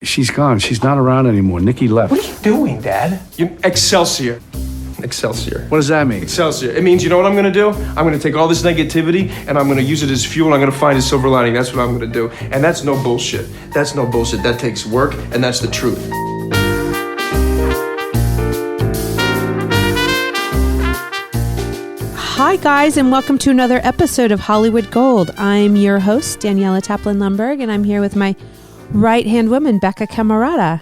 She's gone. She's not around anymore. Nikki left. What are you doing, Dad? Excelsior. Excelsior. What does that mean? Excelsior. It means, you know what I'm gonna do? I'm gonna take all this negativity and I'm gonna use it as fuel and I'm gonna find a silver lining. That's what I'm gonna do. And that's no bullshit. That's no bullshit. That takes work and that's the truth. Hi, guys, and welcome to another episode of Hollywood Gold. I'm your host, Daniela Taplin-Lumberg, and I'm here with my right-hand woman, Becca Camarada.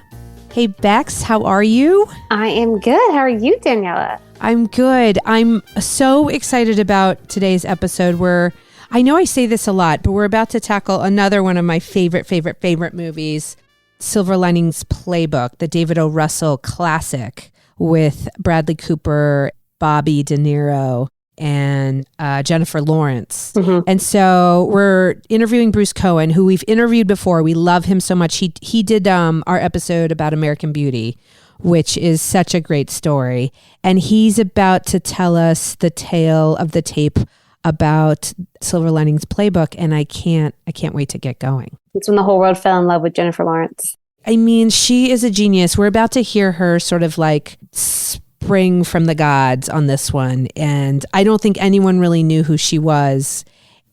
Hey, Bex, how are you? I am good. How are you, Daniela? I'm good. I'm so excited about today's episode where, I know I say this a lot, but we're about to tackle another one of my favorite movies, Silver Linings Playbook, the David O. Russell classic with Bradley Cooper, Bobby De Niro, and Jennifer Lawrence. Mm-hmm. And so we're interviewing Bruce Cohen, who we've interviewed before. We love him so much. He did our episode about American Beauty, which is such a great story. And he's about to tell us the tale of the tape about Silver Linings Playbook. And I can't wait to get going. It's when the whole world fell in love with Jennifer Lawrence. I mean, she is a genius. We're about to hear her sort of like spring from the gods on this one. And I don't think anyone really knew who she was.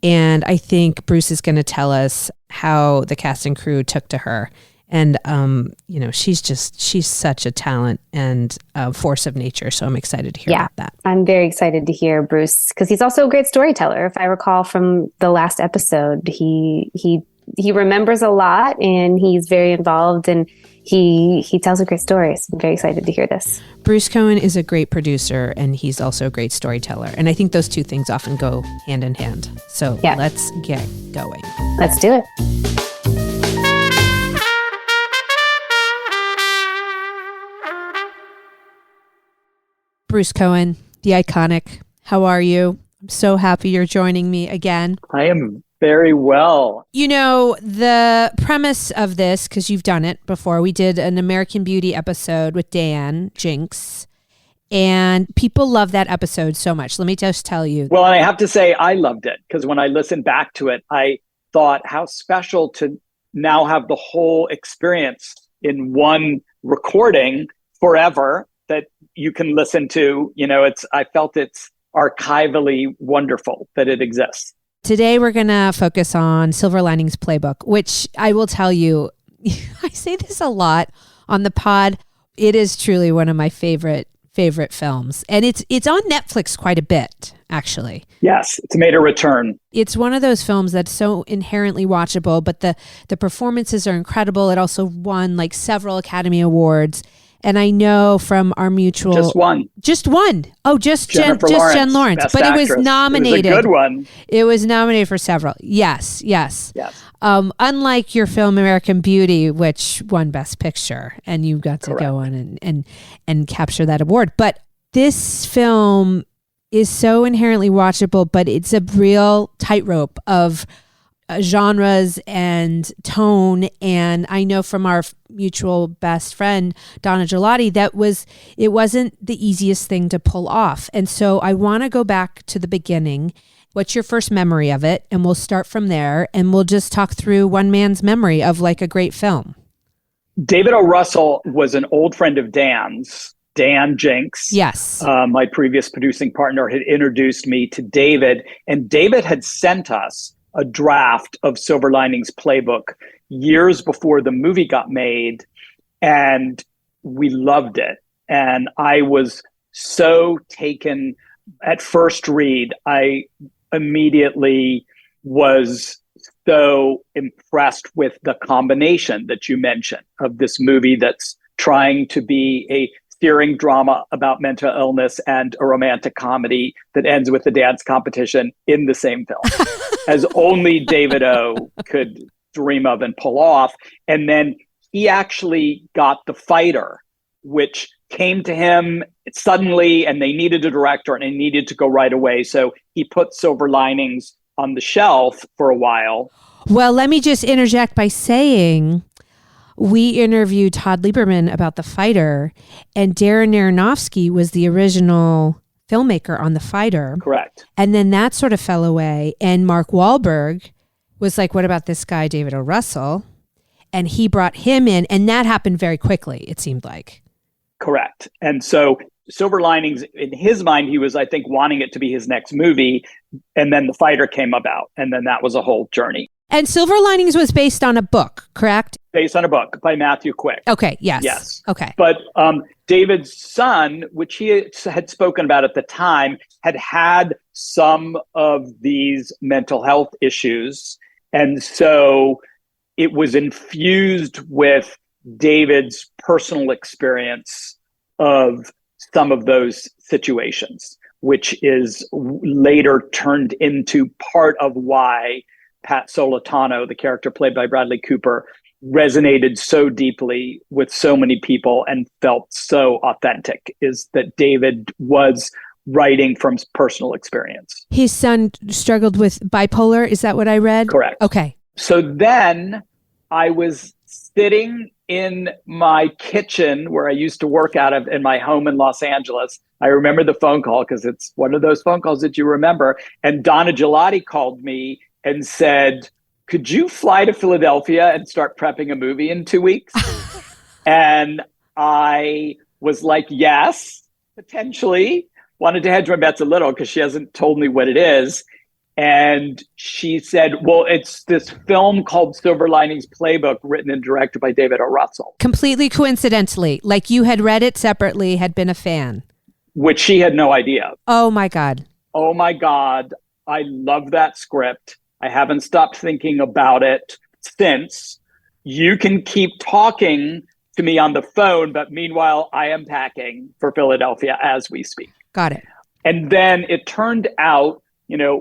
And I think Bruce is going to tell us how the cast and crew took to her. And, she's such a talent and a force of nature. So I'm excited to hear about that. I'm very excited to hear Bruce because he's also a great storyteller. If I recall from the last episode, he remembers a lot and he's very involved and he tells a great story. So I'm very excited to hear this. Bruce Cohen is a great producer and he's also a great storyteller. And I think those two things often go hand in hand. So let's get going. Let's do it. Bruce Cohen, the iconic. How are you? I'm so happy you're joining me again. I am very well. You know, the premise of this, because you've done it before, we did an American Beauty episode with Dan Jinks, and people love that episode so much. Let me just tell you. Well, and I have to say, I loved it, because when I listened back to it, I thought how special to now have the whole experience in one recording forever that you can listen to. You know, I felt it's archivally wonderful that it exists. Today, we're going to focus on Silver Linings Playbook, which I will tell you, I say this a lot on the pod. It is truly one of my favorite films. And it's on Netflix quite a bit, actually. Yes, it's made a return. It's one of those films that's so inherently watchable, but the performances are incredible. It also won like several Academy Awards. And I know from our mutual... Just one. Oh, just Jen Lawrence. Best but actress. It was nominated. It was a good one. It was nominated for several. Yes. Unlike your film American Beauty, which won Best Picture, and you got to go on and capture that award. But this film is so inherently watchable, but it's a real tightrope of genres and tone. And I know from our mutual best friend Donna Gelati it wasn't the easiest thing to pull off. And so I want to go back to the beginning. What's your first memory of it? And we'll start from there and we'll just talk through one man's memory of like a great film. David O. Russell was an old friend of Dan's, Dan Jinks. Yes. My previous producing partner had introduced me to David, and David had sent us a draft of Silver Linings Playbook years before the movie got made, and we loved it. And I was so taken at first read. I immediately was so impressed with the combination that you mentioned of this movie that's trying to be a searing drama about mental illness and a romantic comedy that ends with a dance competition in the same film, as only David O. could dream of and pull off. And then he actually got The Fighter, which came to him suddenly, and they needed a director and it needed to go right away. So he put Silver Linings on the shelf for a while. Well, let me just interject by saying we interviewed Todd Lieberman about The Fighter, and Darren Aronofsky was the original filmmaker on The Fighter. Correct. And then that sort of fell away. And Mark Wahlberg was like, what about this guy, David O. Russell? and he brought him in, and that happened very quickly, it seemed like. Correct. And so Silver Linings, in his mind, he was, I think, wanting it to be his next movie. And then The Fighter came about. And then that was a whole journey. And Silver Linings was based on a book, correct? Based on a book by Matthew Quick. Okay, yes. Yes. Okay. But David's son, which he had spoken about at the time, had some of these mental health issues. And so it was infused with David's personal experience of some of those situations, which is later turned into part of why Pat Solitano, the character played by Bradley Cooper, resonated so deeply with so many people and felt so authentic, is that David was writing from personal experience. His son struggled with bipolar. Is that what I read? Correct. Okay. So then I was sitting in my kitchen where I used to work out of in my home in Los Angeles. I remember the phone call because it's one of those phone calls that you remember. And Donna Gelati called me and said, could you fly to Philadelphia and start prepping a movie in 2 weeks? And I was like, yes, potentially. Wanted to hedge my bets a little because she hasn't told me what it is. And she said, well, it's this film called Silver Linings Playbook, written and directed by David O. Russell. Completely coincidentally, like you had read it separately, had been a fan. Which she had no idea. Oh, my God. Oh, my God. I love that script. I haven't stopped thinking about it since. You can keep talking to me on the phone, but meanwhile, I am packing for Philadelphia as we speak. Got it. And then it turned out,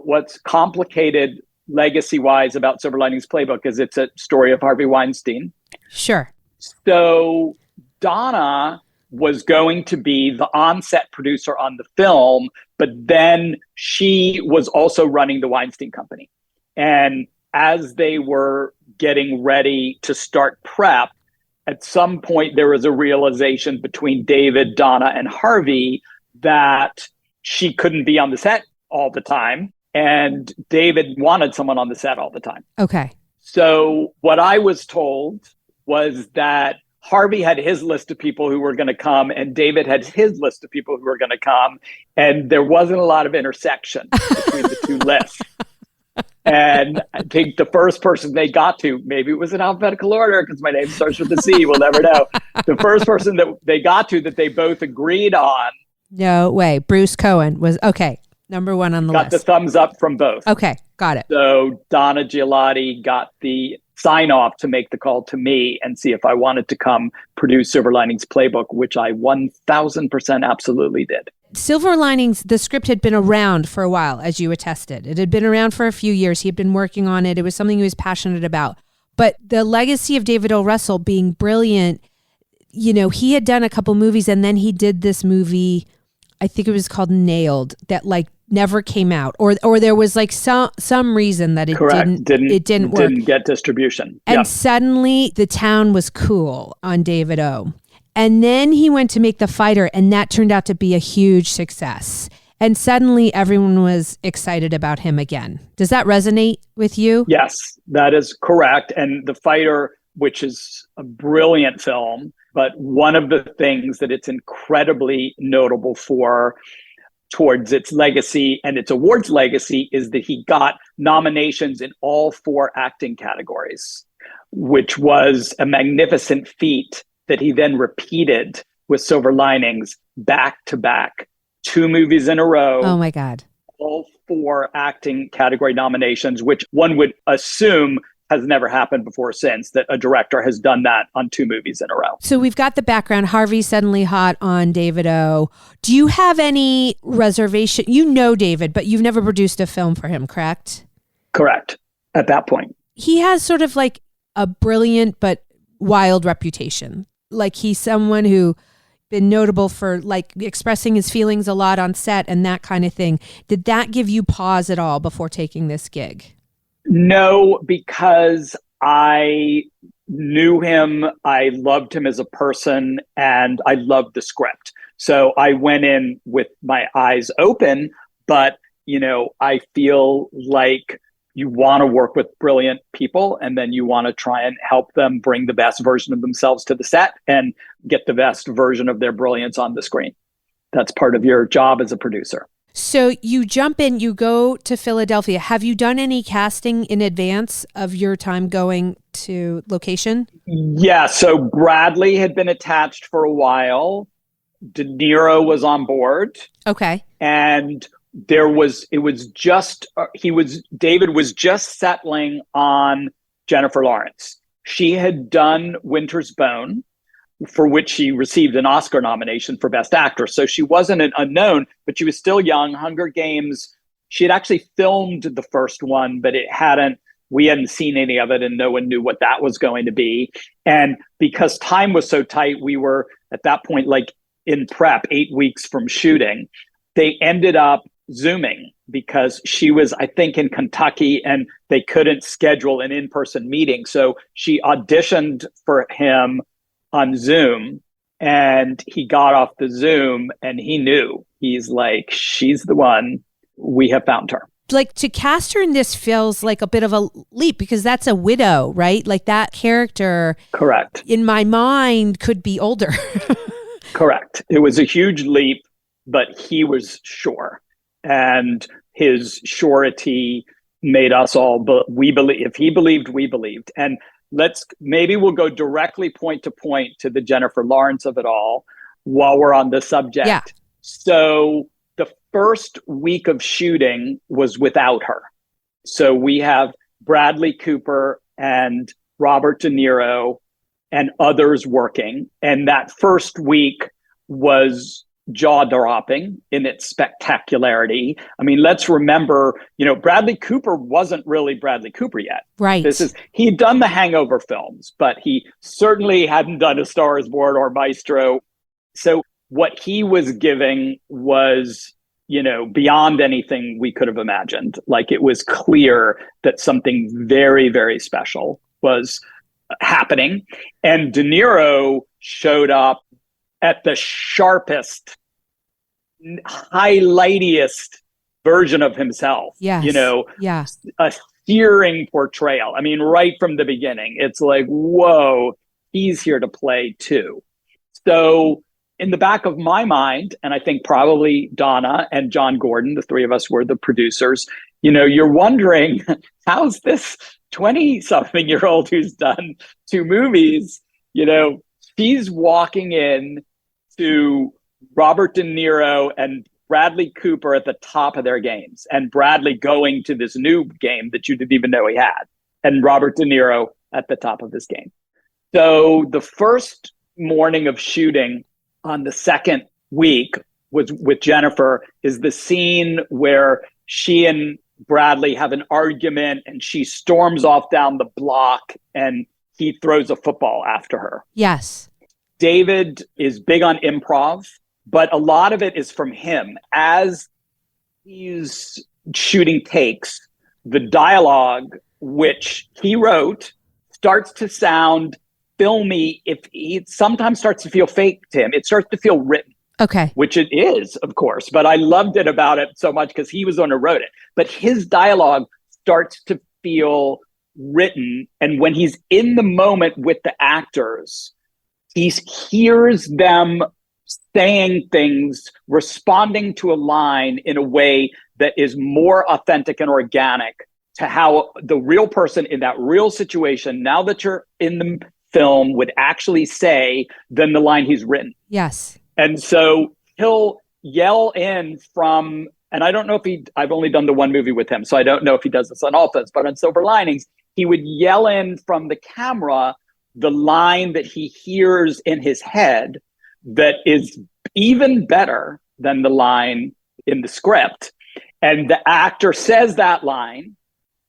what's complicated legacy-wise about Silver Linings Playbook is it's a story of Harvey Weinstein. Sure. So Donna was going to be the on-set producer on the film, but then she was also running the Weinstein Company. And as they were getting ready to start prep, at some point there was a realization between David, Donna, and Harvey that she couldn't be on the set all the time. And David wanted someone on the set all the time. Okay. So what I was told was that Harvey had his list of people who were going to come and David had his list of people who were going to come. And there wasn't a lot of intersection between the two lists. And I think the first person they got to, maybe it was in alphabetical order because my name starts with a C, we'll never know. The first person that they got to that they both agreed on. No way. Bruce Cohen was, okay, number one on the list. Got the thumbs up from both. Okay, got it. So Donna Gelati got the sign off to make the call to me and see if I wanted to come produce Silver Linings Playbook, which I 1000% absolutely did. Silver Linings, the script had been around for a while, as you attested. It had been around for a few years. He had been working on it. It was something he was passionate about. But the legacy of David O. Russell being brilliant, he had done a couple movies and then he did this movie, I think it was called Nailed, that never came out, or there was some reason that it didn't work. Didn't get distribution. And suddenly the town was cool on David O. And then he went to make The Fighter, and that turned out to be a huge success. And suddenly everyone was excited about him again. Does that resonate with you? Yes, that is correct. And The Fighter, which is a brilliant film, but one of the things that it's incredibly notable for towards its legacy and its awards legacy is that he got nominations in all 4 acting categories, which was a magnificent feat that he then repeated with Silver Linings back to back, 2 movies in a row. Oh my God. All 4 acting category nominations, which one would assume has never happened before since, that a director has done that on 2 movies in a row. So we've got the background, Harvey suddenly hot on David O. Do you have any reservation? You know David, but you've never produced a film for him, correct? Correct. At that point. He has sort of like a brilliant but wild reputation. Like he's someone who been notable for expressing his feelings a lot on set and that kind of thing. Did that give you pause at all before taking this gig? No, because I knew him, I loved him as a person, and I loved the script. So I went in with my eyes open, but, I feel like you want to work with brilliant people, and then you want to try and help them bring the best version of themselves to the set and get the best version of their brilliance on the screen. That's part of your job as a producer. So you jump in, you go to Philadelphia. Have you done any casting in advance of your time going to location? Yeah, so Bradley had been attached for a while. De Niro was on board. Okay. And David was just settling on Jennifer Lawrence. She had done Winter's Bone, for which she received an Oscar nomination for Best Actress. So she wasn't an unknown, but she was still young. Hunger Games, she had actually filmed the first one, but we hadn't seen any of it, and no one knew what that was going to be. And because time was so tight, we were at that point like in prep 8 weeks from shooting. They ended up Zooming because she was, I think, in Kentucky, and they couldn't schedule an in-person meeting. So she auditioned for him on Zoom, and he got off the Zoom, and he knew. He's like, she's the one. We have found her. Like, to cast her in this feels like a bit of a leap because that's a widow, right? Like, that character, correct, in my mind, could be older. Correct. It was a huge leap, but he was sure. And his surety made us all, we believe, if he believed, we believed. And maybe we'll go directly point to the Jennifer Lawrence of it all while we're on the subject. Yeah. So the first week of shooting was without her. So we have Bradley Cooper and Robert De Niro and others working. And that first week was jaw-dropping in its spectacularity. I mean, let's remember, Bradley Cooper wasn't really Bradley Cooper yet. Right. He'd done the Hangover films, but he certainly hadn't done A Star is Born or Maestro. So what he was giving was, beyond anything we could have imagined. Like, it was clear that something very, very special was happening. And De Niro showed up at the sharpest, highlightiest version of himself. Yes. Yeah. A searing portrayal. I mean, right from the beginning, it's like, whoa, he's here to play too. So in the back of my mind, and I think probably Donna and John Gordon, the three of us were the producers, you're wondering, how's this 20-something-year-old who's done 2 movies, she's walking in to Robert De Niro and Bradley Cooper at the top of their games, and Bradley going to this new game that you didn't even know he had, and Robert De Niro at the top of this game. So the first morning of shooting on the second week was with Jennifer is the scene where she and Bradley have an argument, and she storms off down the block and he throws a football after her. Yes. David is big on improv, but a lot of it is from him. As he's shooting takes, the dialogue, which he wrote, starts to sound filmy. It sometimes starts to feel fake to him. It starts to feel written. Okay. Which it is, of course, but I loved it about it so much because he was the one who wrote it. But his dialogue starts to feel written. And when he's in the moment with the actors, he hears them saying things, responding to a line in a way that is more authentic and organic to how the real person in that real situation, now that you're in the film, would actually say than the line he's written. Yes. And so he'll yell in from, and I don't know if I've only done the one movie with him, so I don't know if he does this on all films, but on Silver Linings, he would yell in from the camera the line that he hears in his head that is even better than the line in the script. And the actor says that line,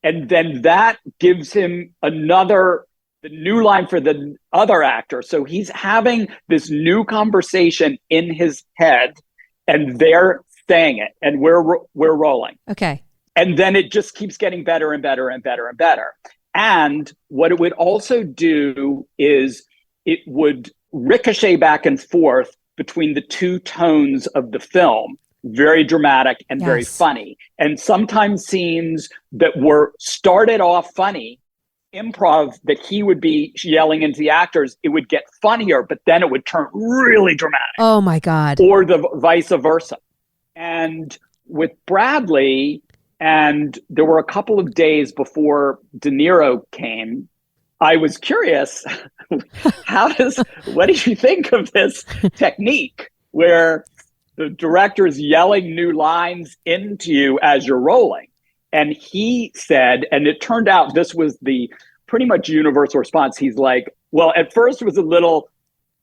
and then that gives him the new line for the other actor. So he's having this new conversation in his head, and they're saying it, and we're rolling. Okay. And then it just keeps getting better and better and better and better. And what it would also do is it would ricochet back and forth between the two tones of the film. very dramatic and very funny. And sometimes scenes that were started off funny, improv that he would be yelling into the actors, it would get funnier, but then it would turn really dramatic. Oh my God. Or the vice versa. And with Bradley, and there were a couple of days before De Niro came, I was curious, what do you think of this technique where the director is yelling new lines into you as you're rolling? And he said, and it turned out this was the pretty much universal response. He's like, well, at first it was a little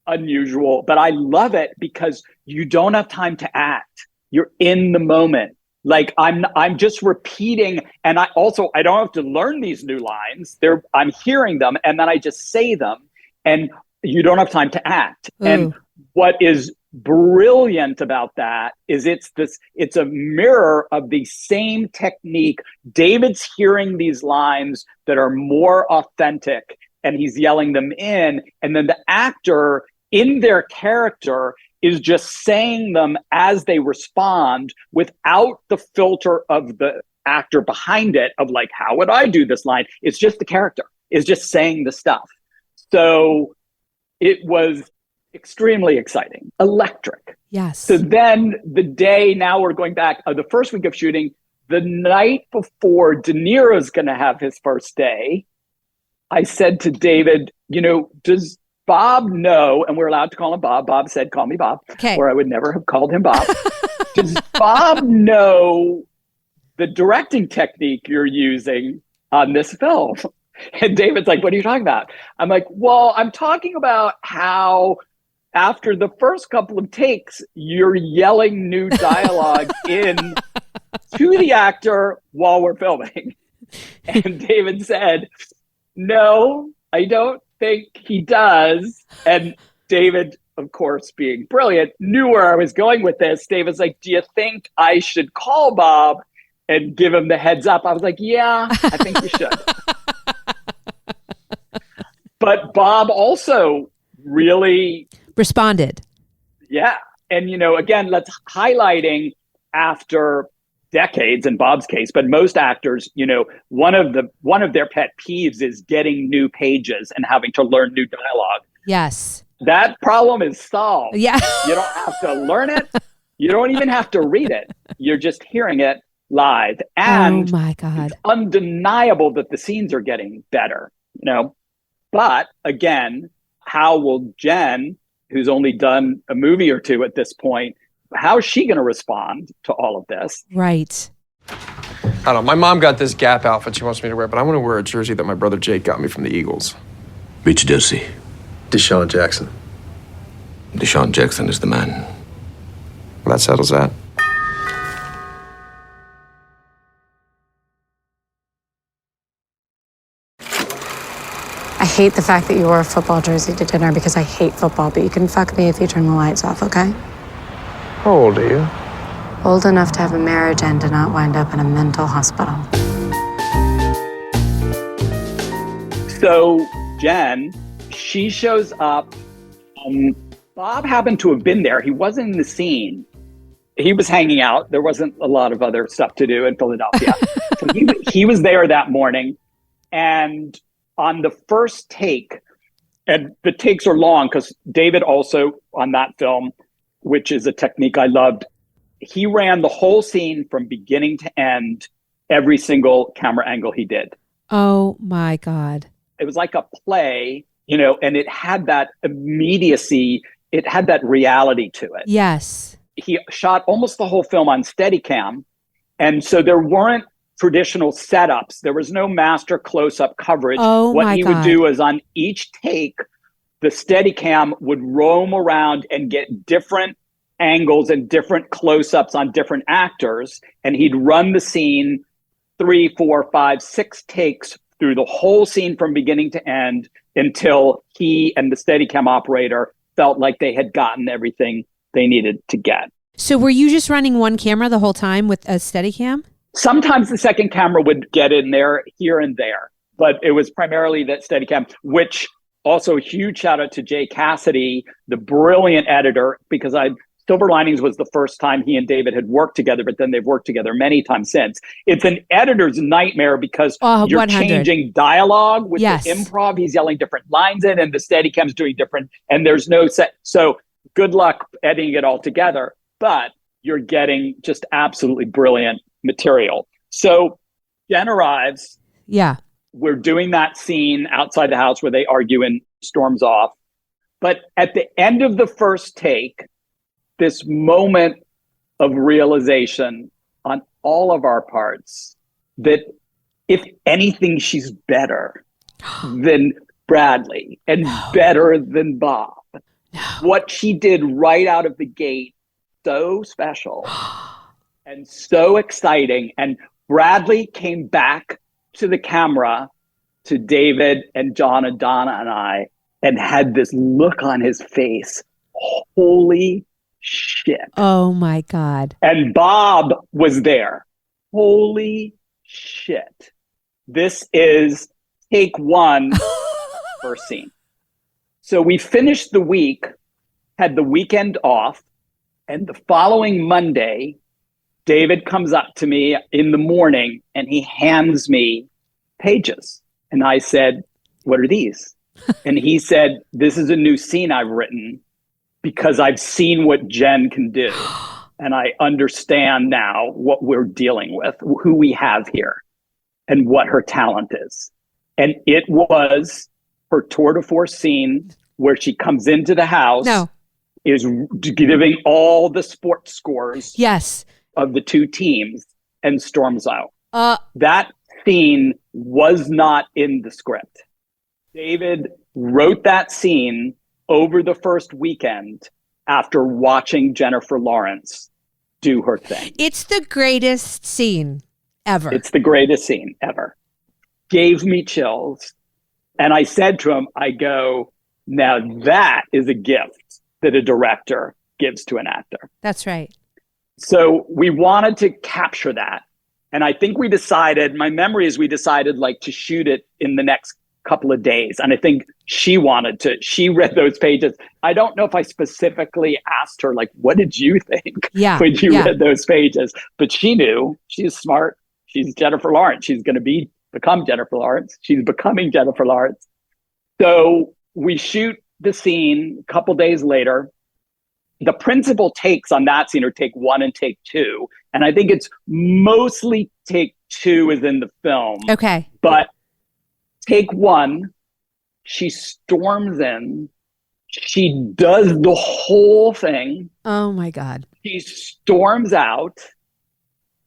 unusual, but I love it because you don't have time to act. You're in the moment. Like I'm just repeating, and I don't have to learn these new lines. I'm hearing them, and then I just say them, and you don't have time to act. Ooh. And what is brilliant about that is it's a mirror of the same technique. David's hearing these lines that are more authentic, and he's yelling them in, and then the actor in their character is just saying them as they respond without the filter of the actor behind it of like, how would I do this line? It's just the character is just saying the stuff. So it was extremely exciting, electric. Yes. So then now we're going back, the first week of shooting, the night before De Niro's going to have his first day, I said to David, does Bob know, and we're allowed to call him Bob. Bob said, call me Bob, or I would never have called him Bob. Does Bob know the directing technique you're using on this film? And David's like, what are you talking about? I'm like, well, I'm talking about how after the first couple of takes, you're yelling new dialogue in to the actor while we're filming. And David said, no, I don't think he does. And David, of course, being brilliant, knew where I was going with this. David's like, do you think I should call Bob and give him the heads up? I was like, yeah, I think you should. But Bob also really responded. Yeah. And, again, let's highlighting after decades in Bob's case, but most actors, one of their pet peeves is getting new pages and having to learn new dialogue. Yes. That problem is solved. Yeah. You don't have to learn it. You don't even have to read it. You're just hearing it live. And oh my God, it's undeniable that the scenes are getting better, But again, how will Jen, who's only done a movie or two at this point, how is she going to respond to all of this? Right. I don't know. My mom got this Gap outfit she wants me to wear, but I want to wear a jersey that my brother Jake got me from the Eagles. Which jersey? Deshaun Jackson. Deshaun Jackson is the man. Well, that settles that. I hate the fact that you wore a football jersey to dinner because I hate football, but you can fuck me if you turn the lights off, okay? How old are you? Old enough to have a marriage and to not wind up in a mental hospital. So Jen, she shows up. Bob happened to have been there. He wasn't in the scene. He was hanging out. There wasn't a lot of other stuff to do in Philadelphia. So he was there that morning. And on the first take, and the takes are long because David also on that film, which is a technique I loved, he ran the whole scene from beginning to end, every single camera angle he did. Oh my God. It was like a play, and it had that immediacy. It had that reality to it. Yes. He shot almost the whole film on Steadicam. And so there weren't traditional setups. There was no master close-up coverage. Oh what my he God. would do is on each take, the Steadicam would roam around and get different angles and different close-ups on different actors. And he'd run the scene 3, 4, 5, 6 takes through the whole scene from beginning to end until he and the Steadicam operator felt like they had gotten everything they needed to get. So were you just running one camera the whole time with a Steadicam? Sometimes the second camera would get in there here and there, but it was primarily that Steadicam, which also a huge shout out to Jay Cassidy, the brilliant editor, because I Silver Linings was the first time he and David had worked together, but then they've worked together many times since. It's an editor's nightmare because you're 100. changing dialogue with Yes. the improv. He's yelling different lines in, and the Steadicam's doing different, and there's no set. So good luck editing it all together, but you're getting just absolutely brilliant material. So Jen arrives. Yeah. We're doing that scene outside the house where they argue and storms off. But at the end of the first take, this moment of realization on all of our parts that if anything, she's better than Bradley and better than Bob. What she did right out of the gate, so special and so exciting. And Bradley came back to the camera, to David and John and Donna and I, and had this look on his face. Holy shit. Oh my God. And Bob was there. Holy shit. This is take one, first scene. So we finished the week, had the weekend off, and the following Monday, David comes up to me in the morning and he hands me pages. And I said, "What are these?" And he said, "This is a new scene I've written because I've seen what Jen can do. And I understand now what we're dealing with, who we have here, and what her talent is." And it was her tour de force scene where she comes into the house, is giving all the sports scores of the two teams and storms out. That scene was not in the script. David wrote that scene over the first weekend after watching Jennifer Lawrence do her thing. It's the greatest scene ever. It's the greatest scene ever. Gave me chills. And I said to him, I go, now that is a gift that a director gives to an actor. That's right. So we wanted to capture that. And I think we decided, my memory is we decided like to shoot it in the next couple of days. And I think she read those pages. I don't know if I specifically asked her, like, what did you think when you read those pages? But she knew. She's smart. She's Jennifer Lawrence. She's going to become Jennifer Lawrence. She's becoming Jennifer Lawrence. So we shoot the scene a couple days later. The principal takes on that scene are take one and take two. And I think it's mostly take two is in the film. Okay. But take one, she storms in. She does the whole thing. Oh my God. She storms out.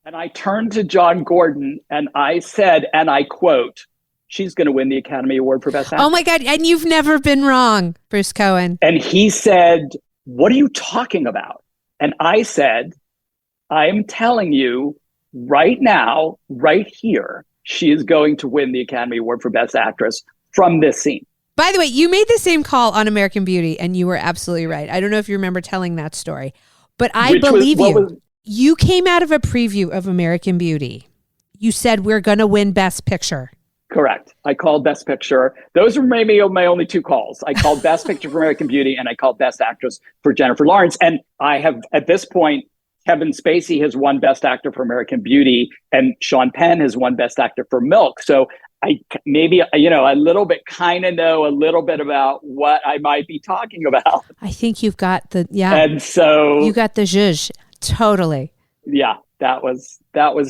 And I turned to John Gordon and I said, and I quote, "She's going to win the Academy Award for Best Actress." Oh my God. And you've never been wrong, Bruce Cohen. And he said, "What are you talking about?" And I said, "I am telling you right now, right here, she is going to win the Academy Award for Best Actress from this scene." By the way, you made the same call on American Beauty and you were absolutely right. I don't know if you remember telling that story, but I believe you. You came out of a preview of American Beauty. You said, "We're going to win Best Picture." Correct. I called Best Picture. Those were maybe my only two calls. I called Best Picture for American Beauty and I called Best Actress for Jennifer Lawrence. And I have, at this point, Kevin Spacey has won Best Actor for American Beauty and Sean Penn has won Best Actor for Milk. So I maybe, a little bit kind of know a little bit about what I might be talking about. I think you've got the, And so you got the zhuzh. Totally. Yeah, that was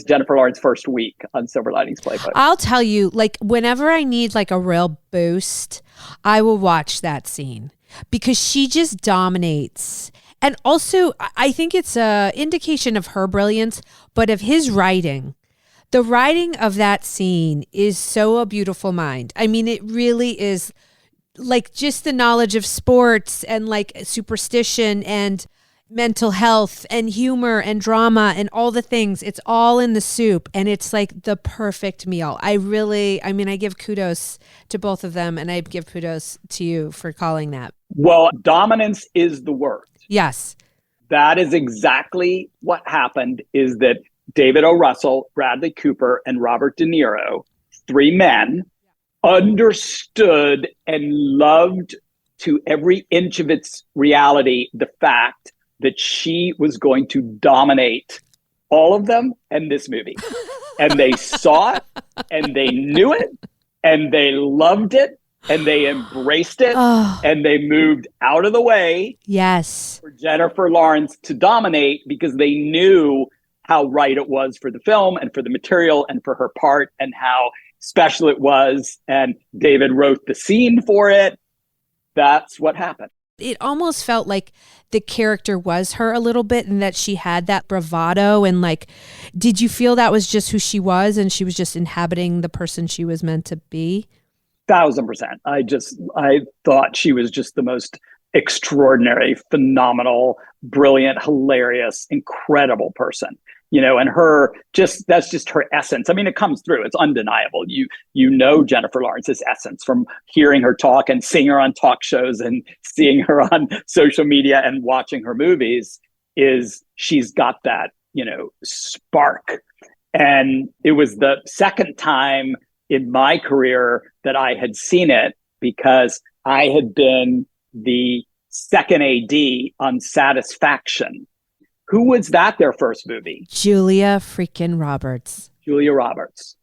Jennifer Lawrence's first week on Silver Linings Playbook. I'll tell you, like, whenever I need like a real boost, I will watch that scene because she just dominates. And also, I think it's a indication of her brilliance, but of his writing. The writing of that scene is so a beautiful mind. I mean, it really is, like, just the knowledge of sports and like superstition and mental health and humor and drama and all the things. It's all in the soup and it's like the perfect meal. I give kudos to both of them and I give kudos to you for calling that. Well, dominance is the word. Yes. That is exactly what happened, is that David O. Russell, Bradley Cooper, and Robert De Niro, three men, understood and loved to every inch of its reality the fact that she was going to dominate all of them in this movie. And they saw it, and they knew it, and they loved it, and they embraced it, and they moved out of the way for Jennifer Lawrence to dominate because they knew how right it was for the film and for the material and for her part and how special it was. And David wrote the scene for it. That's what happened. It almost felt like the character was her a little bit and that she had that bravado. And like, did you feel that was just who she was and she was just inhabiting the person she was meant to be? 1,000%. I thought she was just the most extraordinary, phenomenal, brilliant, hilarious, incredible person. And that's just her essence. I mean, it comes through. It's undeniable. You know Jennifer Lawrence's essence from hearing her talk and seeing her on talk shows and seeing her on social media and watching her movies is she's got that, spark. And it was the second time in my career that I had seen it because I had been the second AD on Satisfaction. Who was that their first movie? Julia freaking Roberts. Julia Roberts.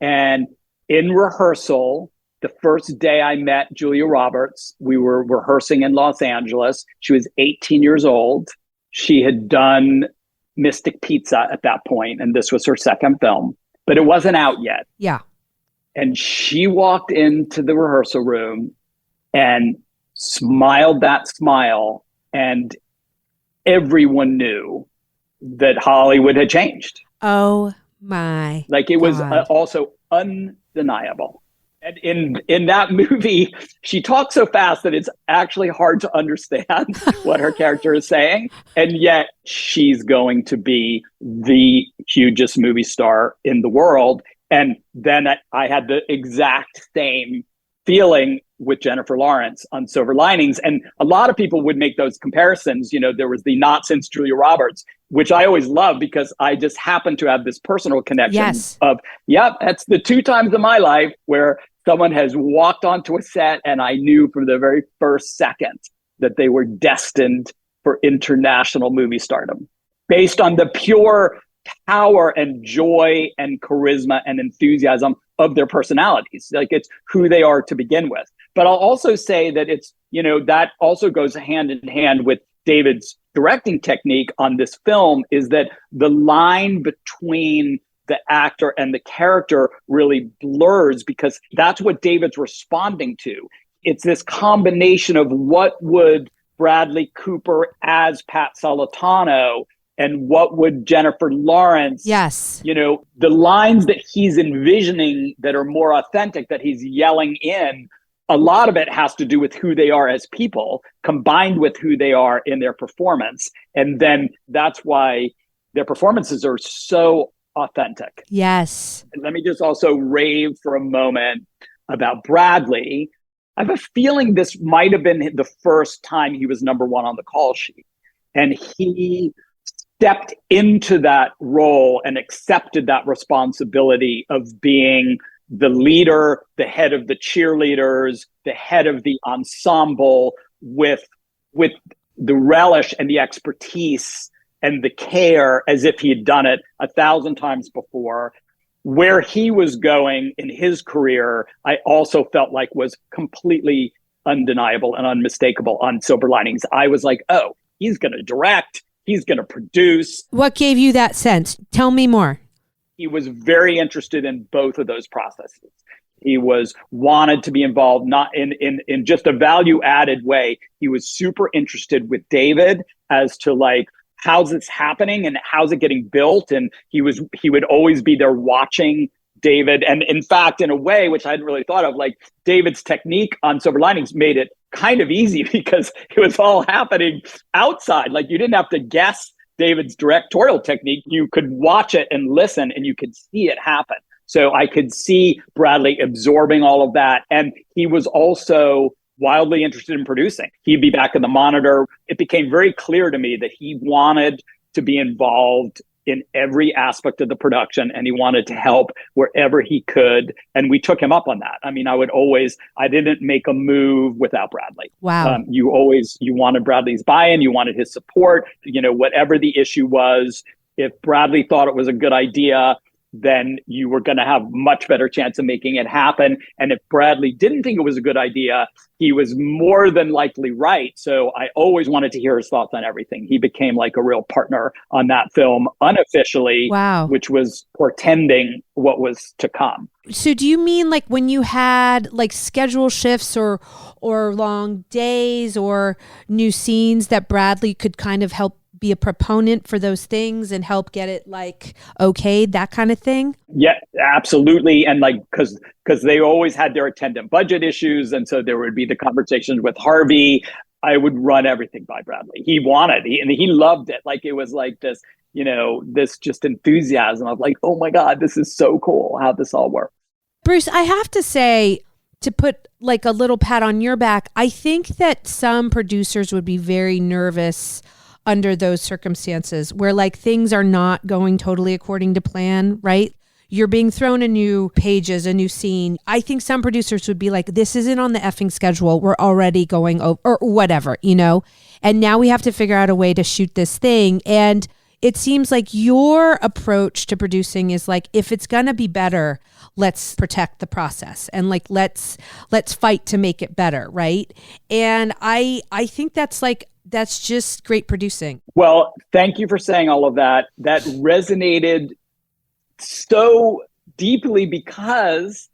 And in rehearsal, the first day I met Julia Roberts, we were rehearsing in Los Angeles. She was 18 years old. She had done Mystic Pizza at that point, and this was her second film, but it wasn't out yet. Yeah. And she walked into the rehearsal room and smiled that smile, and everyone knew that Hollywood had changed. Oh my! Like it was also undeniable. And in that movie, she talks so fast that it's actually hard to understand what her character is saying. And yet she's going to be the hugest movie star in the world. And then I had the exact same feeling with Jennifer Lawrence on Silver Linings. And a lot of people would make those comparisons. There was the Not Since Julia Roberts, which I always love because I just happen to have this personal connection that's the two times in my life where someone has walked onto a set and I knew from the very first second that they were destined for international movie stardom based on the pure power and joy and charisma and enthusiasm of their personalities. Like it's who they are to begin with. But I'll also say that it's, that also goes hand in hand with David's directing technique on this film is that the line between the actor and the character really blurs because that's what David's responding to. It's this combination of what would Bradley Cooper as Pat Solitano and what would Jennifer Lawrence, the lines that he's envisioning that are more authentic, that he's yelling in, a lot of it has to do with who they are as people, combined with who they are in their performance. And then that's why their performances are so authentic. Yes. And let me just also rave for a moment about Bradley. I have a feeling this might have been the first time he was number one on the call sheet. And he stepped into that role and accepted that responsibility of being the leader, the head of the cheerleaders, the head of the ensemble with the relish and the expertise and the care as if he had done it 1,000 times before. Where he was going in his career, I also felt like was completely undeniable and unmistakable on Silver Linings. I was like, oh, he's going to direct, he's going to produce. What gave you that sense? Tell me more. He was very interested in both of those processes. He wanted to be involved, not in just a value added way. He was super interested with David as to like, how's this happening and how's it getting built? And he would always be there watching David. And in fact, in a way, which I hadn't really thought of, like David's technique on Silver Linings made it kind of easy because it was all happening outside. Like you didn't have to guess David's directorial technique. You could watch it and listen and you could see it happen. So I could see Bradley absorbing all of that. And he was also wildly interested in producing. He'd be back in the monitor. It became very clear to me that he wanted to be involved in every aspect of the production, and he wanted to help wherever he could. And we took him up on that. I mean, I didn't make a move without Bradley. Wow. You wanted Bradley's buy-in, you wanted his support, whatever the issue was. If Bradley thought it was a good idea, then you were going to have much better chance of making it happen. And if Bradley didn't think it was a good idea, he was more than likely right. So I always wanted to hear his thoughts on everything. He became like a real partner on that film unofficially, Wow. which was portending what was to come. So do you mean like when you had like schedule shifts or long days or new scenes that Bradley could kind of help be a proponent for those things and help get it like okayed, that kind of thing? Yeah, absolutely. And like, because they always had their attendant budget issues. And so there would be the conversations with Harvey. I would run everything by Bradley. He loved it. Like, it was like this, this just enthusiasm of like, oh my God, this is so cool how this all works. Bruce, I have to say, to put like a little pat on your back, I think that some producers would be very nervous under those circumstances where like things are not going totally according to plan, right? You're being thrown a new pages, a new scene. I think some producers would be like, this isn't on the effing schedule. We're already going over, or whatever, and now we have to figure out a way to shoot this thing. And it seems like your approach to producing is like, if it's going to be better, let's protect the process and like, let's fight to make it better. Right. And I think that's just great producing. Well, thank you for saying all of that. That resonated so deeply because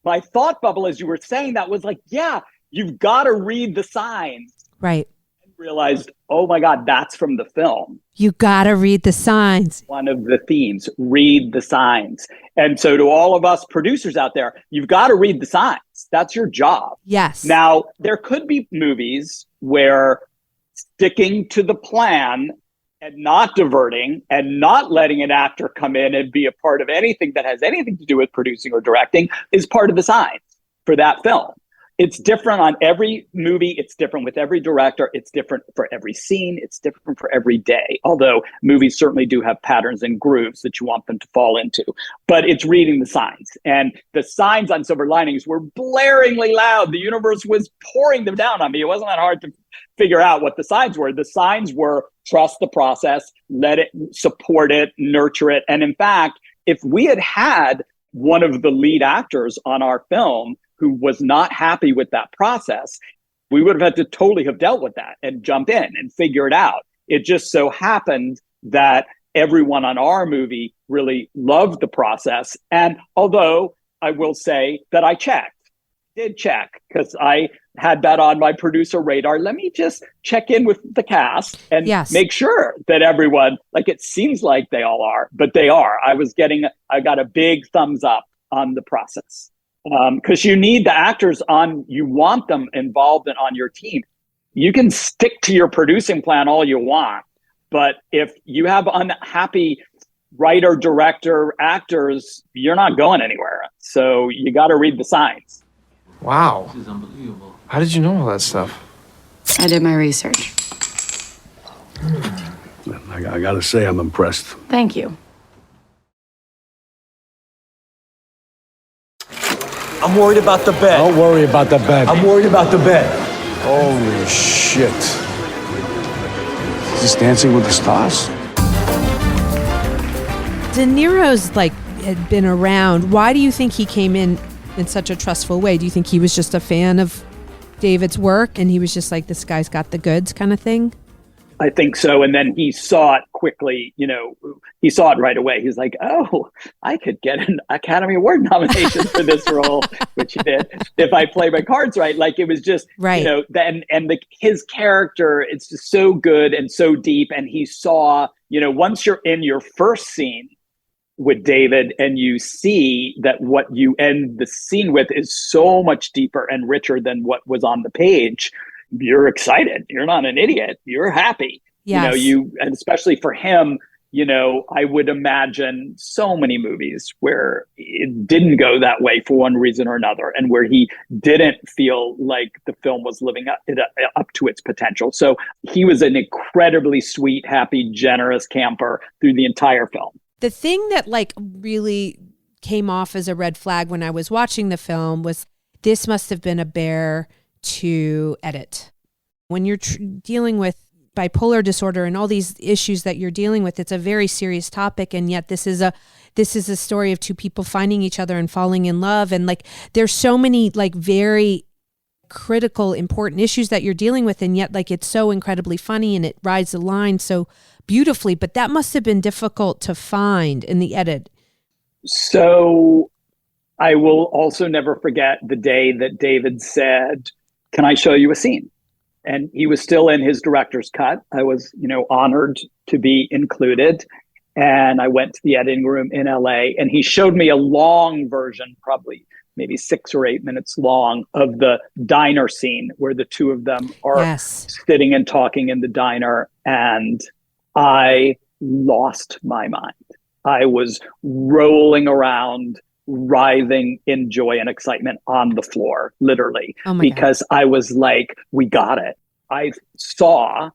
my thought bubble, as you were saying that, was like, yeah, you've got to read the signs. Right. And realized, oh my God, that's from the film. You got to read the signs. One of the themes, read the signs. And so to all of us producers out there, you've got to read the signs. That's your job. Yes. Now, there could be movies where sticking to the plan and not diverting and not letting an actor come in and be a part of anything that has anything to do with producing or directing is part of the signs for that film. It's different on every movie. It's different with every director. It's different for every scene. It's different for every day. Although movies certainly do have patterns and grooves that you want them to fall into. But it's reading the signs. And the signs on Silver Linings were blaringly loud. The universe was pouring them down on me. It wasn't that hard to figure out what the signs were. The signs were trust the process, let it, support it, nurture it. And in fact, if we had had one of the lead actors on our film who was not happy with that process, we would have had to totally have dealt with that and jump in and figure it out. It just so happened that everyone on our movie really loved the process. And although I will say that I did check, because I had that on my producer radar. Let me just check in with the cast and make sure that everyone, like, it seems like they all are, but they are. I got a big thumbs up on the process. Because you need the actors you want them involved and on your team. You can stick to your producing plan all you want, but if you have unhappy writer, director, actors, you're not going anywhere. So you got to read the signs. Wow. This is unbelievable. How did you know all that stuff? I did my research. I gotta say, I'm impressed. Thank you. I'm worried about the bet. Don't worry about the bet. I'm worried about the bet. Holy shit. Is this Dancing with the Stars? De Niro's like had been around. Why do you think he came in such a trustful way? Do you think he was just a fan of David's work and he was just like, this guy's got the goods kind of thing? I think so. And then he saw it quickly, he saw it right away. He's like, oh, I could get an Academy Award nomination for this role, which he did, if I play my cards right. Like, it was just, right. His character, it's just so good and so deep. And he saw, once you're in your first scene with David and you see that what you end the scene with is so much deeper and richer than what was on the page, you're excited. You're not an idiot. You're happy. Yes. And especially for him, I would imagine so many movies where it didn't go that way for one reason or another, and where he didn't feel like the film was living up to its potential. So he was an incredibly sweet, happy, generous camper through the entire film. The thing that really came off as a red flag when I was watching the film was this must have been a bear to edit. When you're dealing with bipolar disorder and all these issues that you're dealing with, it's a very serious topic, and yet this is a story of two people finding each other and falling in love, and there's so many very critical, important issues that you're dealing with, and yet it's so incredibly funny and it rides the line so beautifully. But that must have been difficult to find in the edit. So I will also never forget the day that David said, "Can I show you a scene?" And he was still in his director's cut. I was, honored to be included. And I went to the editing room in LA, and he showed me a long version, probably maybe 6 or 8 minutes long, of the diner scene where the two of them are sitting and talking in the diner. And I lost my mind. I was rolling around, writhing in joy and excitement on the floor, literally, because I was like, we got it. I saw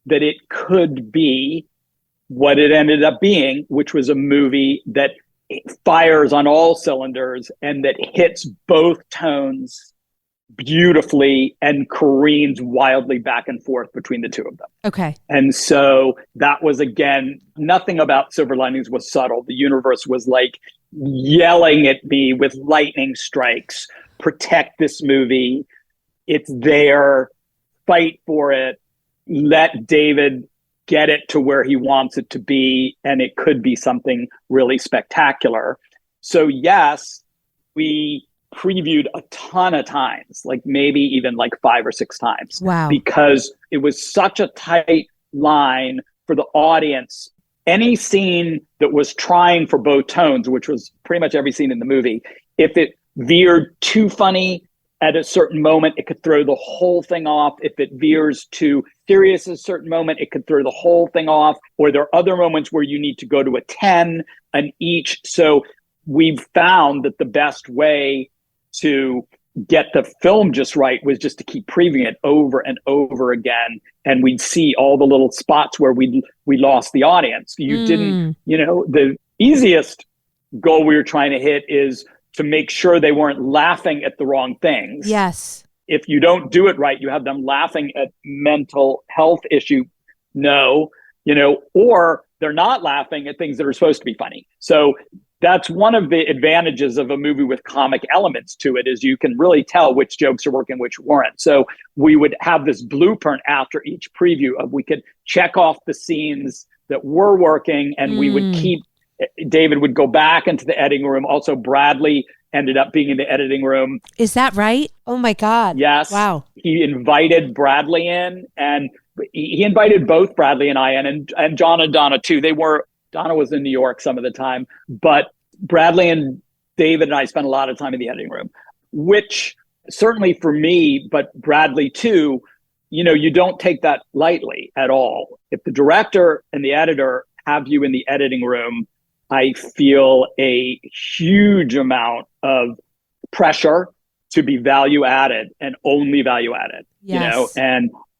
that it could be what it ended up being, which was a movie that fires on all cylinders and that hits both tones beautifully and careens wildly back and forth between the two of them. Okay. And so that was, again, nothing about Silver Linings was subtle. The universe was yelling at me with lightning strikes, protect this movie. It's there, fight for it, let David get it to where he wants it to be, and it could be something really spectacular. So yes, we previewed a ton of times, maybe even 5 or 6 times. Wow. Because it was such a tight line for the audience. Any scene that was trying for both tones, which was pretty much every scene in the movie, if it veered too funny at a certain moment, it could throw the whole thing off. If it veers too serious at a certain moment, it could throw the whole thing off. Or there are other moments where you need to go to a 10 on each. So we've found that the best way to get the film just right was just to keep previewing it over and over again, and we'd see all the little spots where we lost the audience. You didn't, the easiest goal we were trying to hit is to make sure they weren't laughing at the wrong things. Yes. If you don't do it right, you have them laughing at mental health issue. No, or they're not laughing at things that are supposed to be funny. So that's one of the advantages of a movie with comic elements to it, is you can really tell which jokes are working, which weren't. So we would have this blueprint after each preview of, we could check off the scenes that were working, and we would keep, David would go back into the editing room. Also, Bradley ended up being in the editing room. Is that right? Oh my God. Yes. Wow. He invited Bradley in, and he invited both Bradley and I in, and John and Donna too. Donna was in New York some of the time, but Bradley and David and I spent a lot of time in the editing room, which certainly for me, but Bradley too, you don't take that lightly at all. If the director and the editor have you in the editing room, I feel a huge amount of pressure to be value added and only value added, Yes.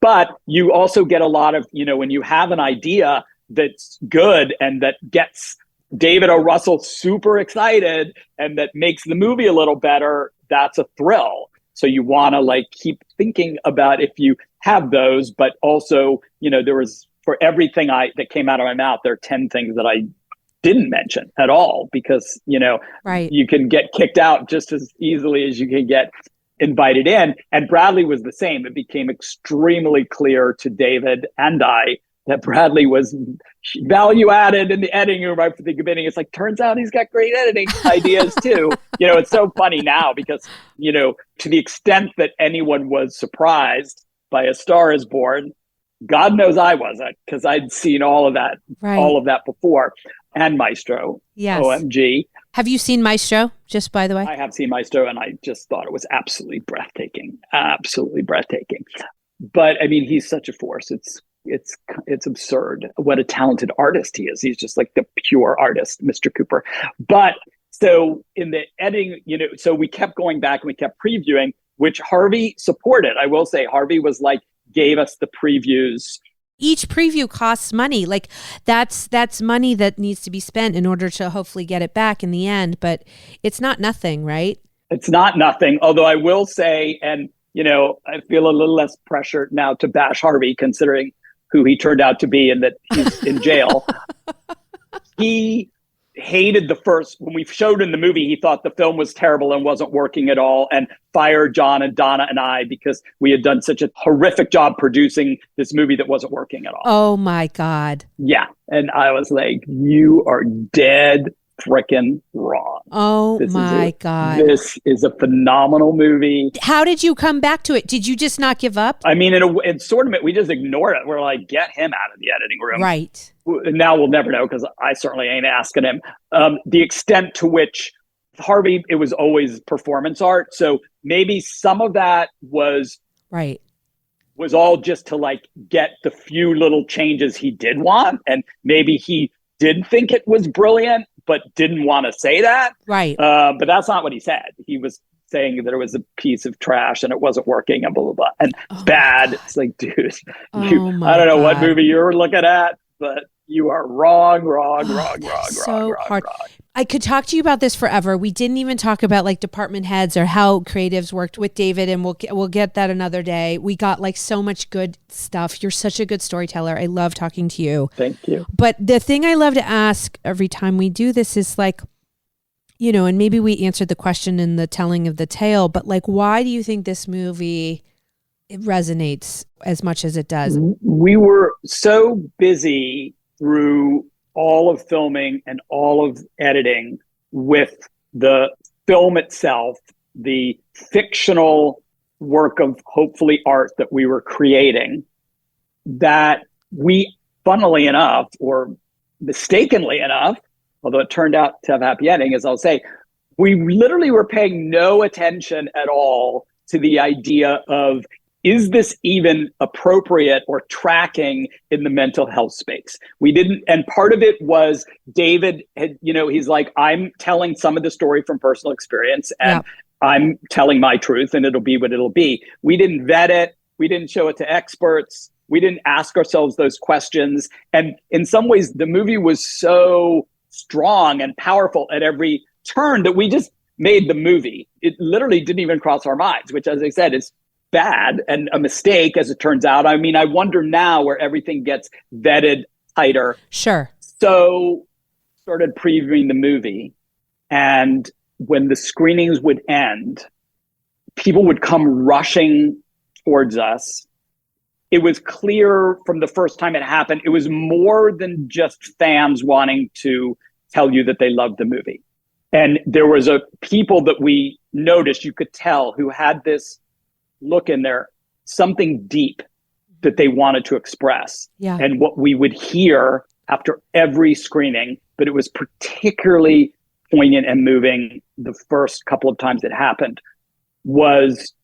But you also get a lot of, when you have an idea that's good and that gets David O. Russell super excited and that makes the movie a little better, that's a thrill. So you want to keep thinking about if you have those, but also, there was, for everything that came out of my mouth, there are 10 things that I didn't mention at all, because, Right. you can get kicked out just as easily as you can get invited in. And Bradley was the same. It became extremely clear to David and I that Bradley was value added in the editing room right from the beginning. It's turns out he's got great editing ideas too. It's so funny now because, to the extent that anyone was surprised by A Star Is Born, God knows I wasn't, because I'd seen all of that before. And Maestro. Yes. OMG. Have you seen Maestro, just by the way? I have seen Maestro, and I just thought it was absolutely breathtaking. Absolutely breathtaking. But I mean, he's such a force. It's it's absurd what a talented artist he is. He's just like the pure artist, Mr. Cooper. But so in the editing, so we kept going back and we kept previewing, which Harvey supported. I will say Harvey was like, gave us the previews. Each preview costs money. Like that's money that needs to be spent in order to hopefully get it back in the end. But it's not nothing, right? It's not nothing. Although I will say, and I feel a little less pressure now to bash Harvey, considering who he turned out to be and that he's in jail. He hated when we showed in the movie, he thought the film was terrible and wasn't working at all, and fired John and Donna and I because we had done such a horrific job producing this movie that wasn't working at all. Oh my God. Yeah. And I was like, you are dead freaking wrong. Oh my God. This is a phenomenal movie. How did you come back to it? Did you just not give up? I mean, it's sort of, we just ignore it. We're like, get him out of the editing room. Right. Now we'll never know because I certainly ain't asking him. The extent to which Harvey, it was always performance art. So maybe some of that was all just to like get the few little changes he did want. And maybe he did think it was brilliant, but didn't want to say that. Right. But that's not what he said. He was saying that it was a piece of trash and it wasn't working and blah, blah, blah. And bad. It's like, dude, I don't know what movie you're looking at, but you are wrong. So hard. I could talk to you about this forever. We didn't even talk about like department heads or how creatives worked with David, and we'll get that another day. We got like so much good stuff. You're such a good storyteller. I love talking to you. Thank you. But the thing I love to ask every time we do this is like, and maybe we answered the question in the telling of the tale, but like, why do you think this movie it resonates as much as it does? We were so busy through all of filming and all of editing with the film itself, the fictional work of hopefully art that we were creating, that we, funnily enough, or mistakenly enough, although it turned out to have a happy ending, as I'll say, we literally were paying no attention at all to the idea of, is this even appropriate or tracking in the mental health space? We didn't, and part of it was David had, he's like, I'm telling some of the story from personal experience and I'm telling my truth and it'll be what it'll be. We didn't vet it. We didn't show it to experts. We didn't ask ourselves those questions. And in some ways, the movie was so strong and powerful at every turn that we just made the movie. It literally didn't even cross our minds, which, as I said, is bad and a mistake, as it turns out. I mean, I wonder now where everything gets vetted tighter. Sure. So started previewing the movie, and when the screenings would end, people would come rushing towards us. It was clear from the first time it happened, it was more than just fans wanting to tell you that they loved the movie. And there was people that we noticed, you could tell, who had this look in there, something deep that they wanted to express. Yeah. And what we would hear after every screening, but it was particularly poignant and moving the first couple of times it happened, was,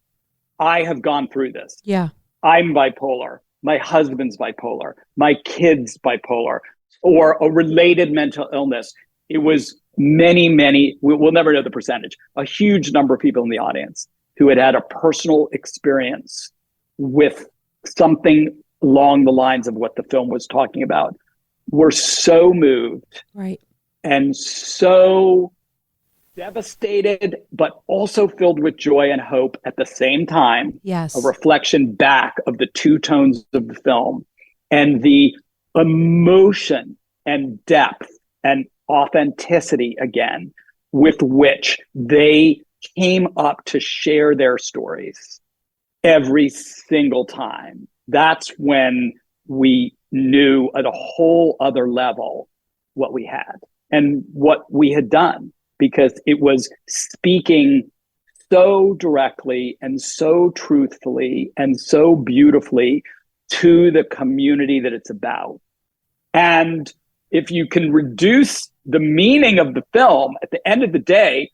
I have gone through this. Yeah. I'm bipolar. My husband's bipolar. My kid's bipolar, or a related mental illness. It was many, we'll never know the percentage, a huge number of people in the audience who had a personal experience with something along the lines of what the film was talking about, were so moved. Right. And so devastated, but also filled with joy and hope at the same time. Yes. A reflection back of the two tones of the film and the emotion and depth and authenticity again with which they came up to share their stories every single time. That's when we knew at a whole other level what we had and what we had done, because it was speaking so directly and so truthfully and so beautifully to the community that it's about. And if you can reduce the meaning of the film, at the end of the day,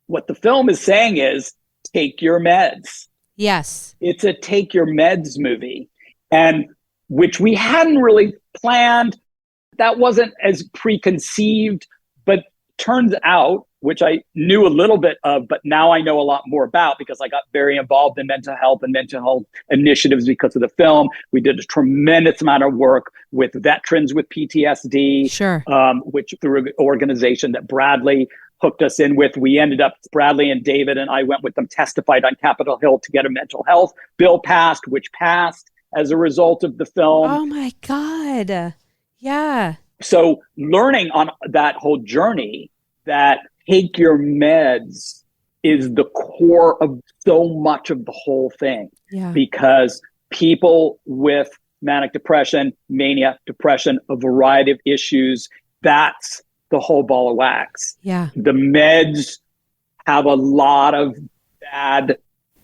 what the film is saying is, take your meds. Yes. It's a take your meds movie. And which we hadn't really planned. That wasn't as preconceived, but turns out, which I knew a little bit of, but now I know a lot more about because I got very involved in mental health and mental health initiatives because of the film. We did a tremendous amount of work with veterans with PTSD, Sure. Which through an organization that Bradley hooked us in with. We ended up, Bradley and David and I went with them, testified on Capitol Hill to get a mental health bill passed, which passed as a result of the film. Oh my God. Yeah. So learning on that whole journey that take your meds is the core of so much of the whole thing. Yeah. Because people with manic depression, mania, depression, a variety of issues, that's the whole ball of wax. Yeah. The meds have a lot of bad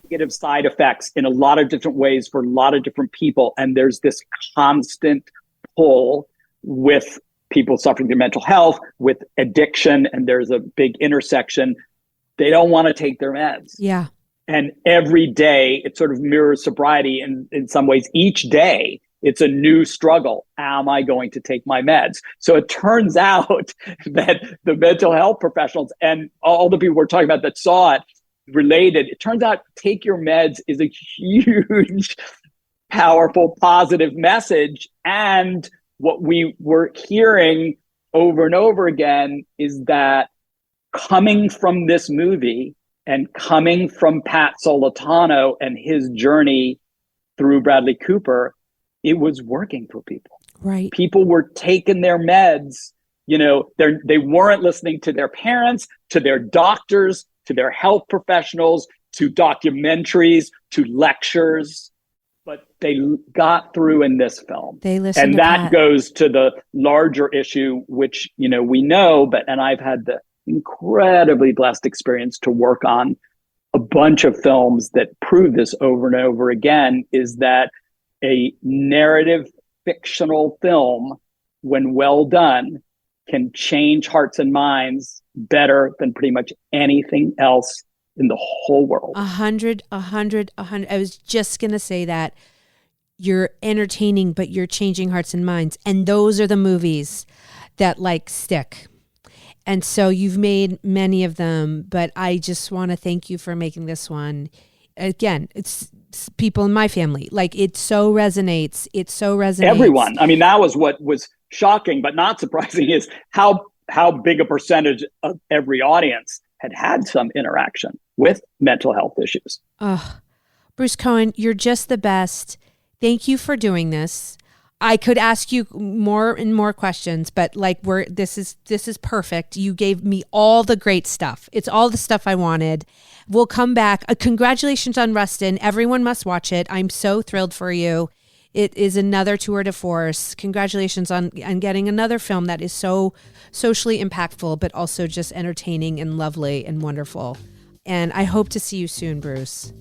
negative side effects in a lot of different ways for a lot of different people. And there's this constant pull with people suffering from mental health, with addiction, and there's a big intersection. They don't want to take their meds. Yeah. And every day it sort of mirrors sobriety in some ways. Each day it's a new struggle. Am I going to take my meds? So it turns out that the mental health professionals and all the people we're talking about that saw it related, it turns out take your meds is a huge, powerful, positive message. And what we were hearing over and over again is that coming from this movie and coming from Pat Solitano and his journey through Bradley Cooper, it was working for people. Right. People were taking their meds. You know, they weren't listening to their parents, to their doctors, to their health professionals, to documentaries, to lectures. But they got through in this film. They listened and to that Pat. goes to the larger issue, which, you know, we know, and I've had the incredibly blessed experience to work on a bunch of films that prove this over and over again, is that a narrative fictional film, when well done, can change hearts and minds better than pretty much anything else in the whole world. 100. I was just going to say that. You're entertaining, but you're changing hearts and minds. And those are the movies that like stick. And so you've made many of them, but I just want to thank you for making this one. Again, it's people in my family. Like it so resonates. It so resonates. Everyone. I mean, that was what was shocking, but not surprising is how big a percentage of every audience had some interaction with mental health issues. Oh, Bruce Cohen, you're just the best. Thank you for doing this. I could ask you more and more questions, but like this is perfect. You gave me all the great stuff. It's all the stuff I wanted. We'll come back. Congratulations on Rustin. Everyone must watch it. I'm so thrilled for you. It is another tour de force. Congratulations on getting another film that is so socially impactful, but also just entertaining and lovely and wonderful. And I hope to see you soon, Bruce.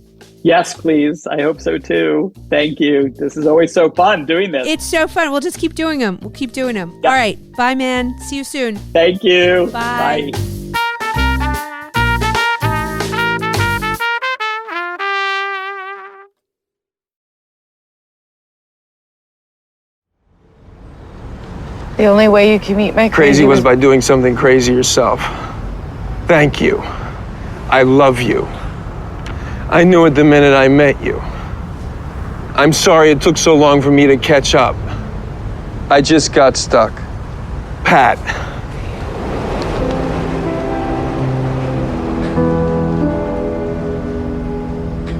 Yes, please. I hope so too. Thank you. This is always so fun doing this. It's so fun. We'll just keep doing them. We'll keep doing them. Yep. All right. Bye, man. See you soon. Thank you. Bye. Bye. The only way you can meet my Crazy was by doing something crazy yourself. Thank you. I love you. I knew it the minute I met you. I'm sorry it took so long for me to catch up. I just got stuck. Pat.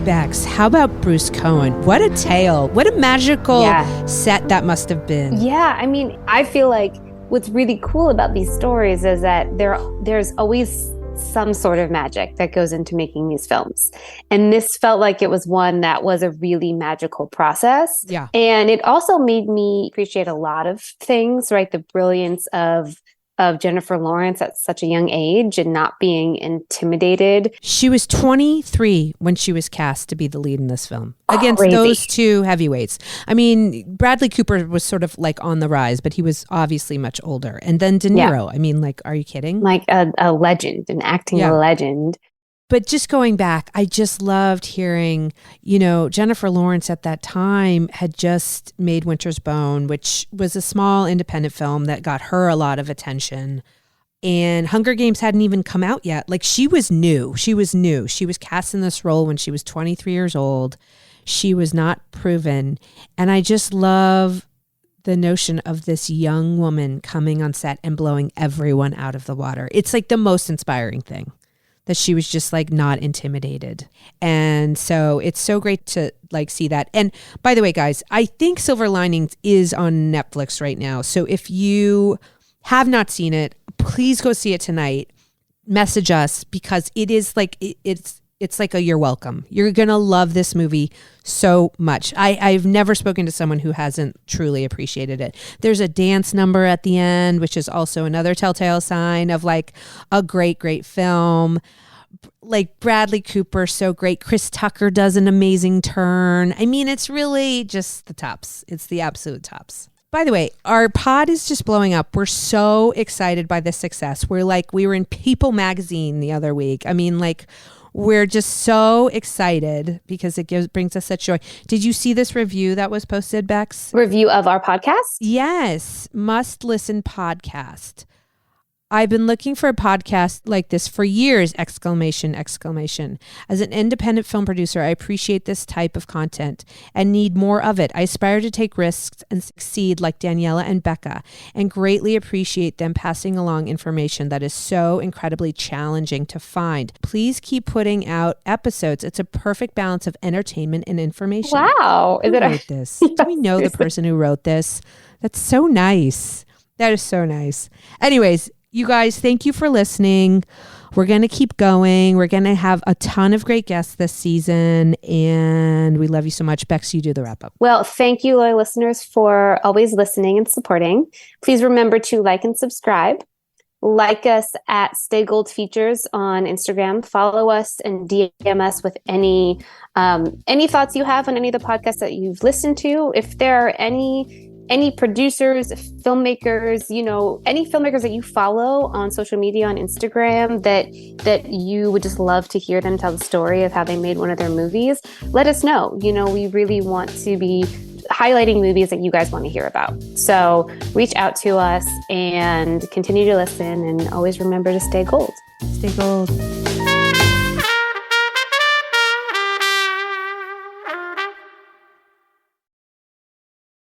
Bex, how about Bruce Cohen? What a tale. What a magical set that must have been. Yeah, I mean, I feel like what's really cool about these stories is that there's always some sort of magic that goes into making these films. And this felt like it was one that was a really magical process. Yeah. And it also made me appreciate a lot of things, right? The brilliance of Jennifer Lawrence at such a young age and not being intimidated. She was 23 when she was cast to be the lead in this film against Crazy. those two heavyweights. I mean, Bradley Cooper was sort of like on the rise, but he was obviously much older. And then De Niro. I mean, like, are you kidding? Like a legend, an acting legend. But just going back, I just loved hearing, Jennifer Lawrence at that time had just made Winter's Bone, which was a small independent film that got her a lot of attention. And Hunger Games hadn't even come out yet. Like, she was new. She was cast in this role when she was 23 years old. She was not proven. And I just love the notion of this young woman coming on set and blowing everyone out of the water. It's like the most inspiring thing, that she was just like not intimidated. And so it's so great to like see that. And by the way, guys, I think Silver Linings is on Netflix right now. So if you have not seen it, please go see it tonight. Message us, because it is like, it's like a you're welcome. You're going to love this movie so much. I've never spoken to someone who hasn't truly appreciated it. There's a dance number at the end, which is also another telltale sign of like a great, great film. Like Bradley Cooper, so great. Chris Tucker does an amazing turn. I mean, it's really just the tops. It's the absolute tops. By the way, our pod is just blowing up. We're so excited by this success. We were in People magazine the other week. I mean, like, we're just so excited because it brings us such joy. Did you see this review that was posted, Bex? Review of our podcast? Yes. Must listen podcast. I've been looking for a podcast like this for years, ! As an independent film producer, I appreciate this type of content and need more of it. I aspire to take risks and succeed like Daniela and Becca, and greatly appreciate them passing along information that is so incredibly challenging to find. Please keep putting out episodes. It's a perfect balance of entertainment and information. Wow. Who wrote this? Do we know the person who wrote this? That's so nice. That is so nice. Anyways, you guys, thank you for listening. We're going to keep going. We're going to have a ton of great guests this season, and we love you so much. Bex, you do the wrap up. Well, thank you, loyal listeners, for always listening and supporting. Please remember to like and subscribe. Like us at Stay Gold Features on Instagram. Follow us and DM us with any thoughts you have on any of the podcasts that you've listened to. If there are any producers, filmmakers, any filmmakers that you follow on social media, on Instagram, that you would just love to hear them tell the story of how they made one of their movies, let us know. We really want to be highlighting movies that you guys want to hear about. So reach out to us and continue to listen, and always remember to stay gold. Stay gold.